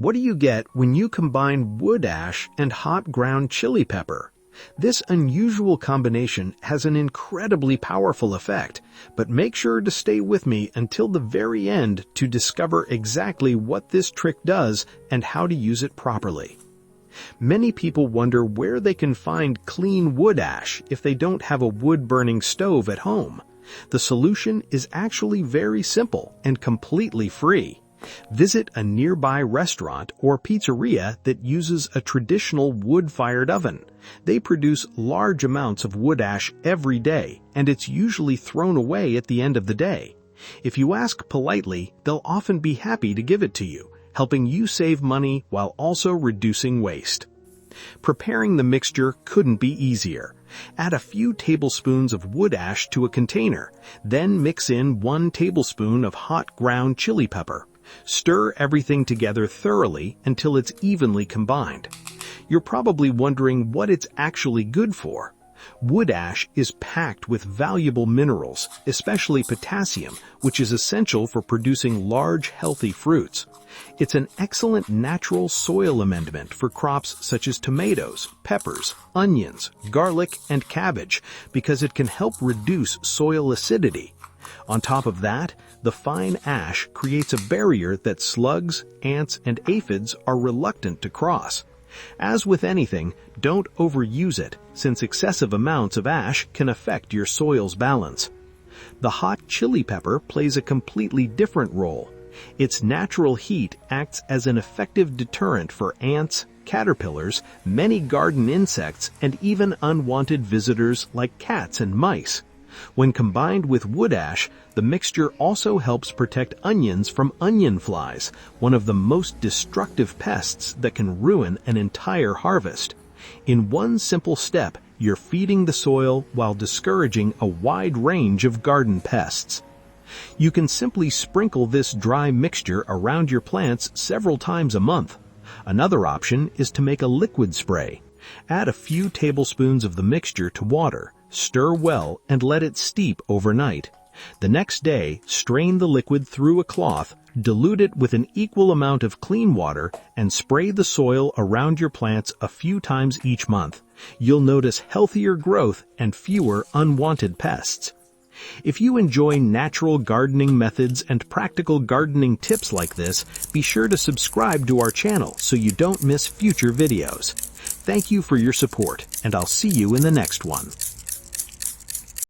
What do you get when you combine wood ash and hot ground chili pepper? This unusual combination has an incredibly powerful effect, but make sure to stay with me until the very end to discover exactly what this trick does and how to use it properly. Many people wonder where they can find clean wood ash if they don't have a wood-burning stove at home. The solution is actually very simple and completely free. Visit a nearby restaurant or pizzeria that uses a traditional wood-fired oven. They produce large amounts of wood ash every day, and it's usually thrown away at the end of the day. If you ask politely, they'll often be happy to give it to you, helping you save money while also reducing waste. Preparing the mixture couldn't be easier. Add a few tablespoons of wood ash to a container, then mix in 1 tablespoon of hot ground chili pepper. Stir everything together thoroughly until it's evenly combined. You're probably wondering what it's actually good for. Wood ash is packed with valuable minerals, especially potassium, which is essential for producing large, healthy fruits. It's an excellent natural soil amendment for crops such as tomatoes, peppers, onions, garlic, and cabbage because it can help reduce soil acidity. On top of that, the fine ash creates a barrier that slugs, ants, and aphids are reluctant to cross. As with anything, don't overuse it, since excessive amounts of ash can affect your soil's balance. The hot chili pepper plays a completely different role. Its natural heat acts as an effective deterrent for ants, caterpillars, many garden insects, and even unwanted visitors like cats and mice. When combined with wood ash, the mixture also helps protect onions from onion flies, one of the most destructive pests that can ruin an entire harvest. In one simple step, you're feeding the soil while discouraging a wide range of garden pests. You can simply sprinkle this dry mixture around your plants several times a month. Another option is to make a liquid spray. Add a few tablespoons of the mixture to water. Stir well and let it steep overnight. The next day, strain the liquid through a cloth, dilute it with an equal amount of clean water, and spray the soil around your plants a few times each month. You'll notice healthier growth and fewer unwanted pests. If you enjoy natural gardening methods and practical gardening tips like this, be sure to subscribe to our channel so you don't miss future videos. Thank you for your support, and I'll see you in the next one.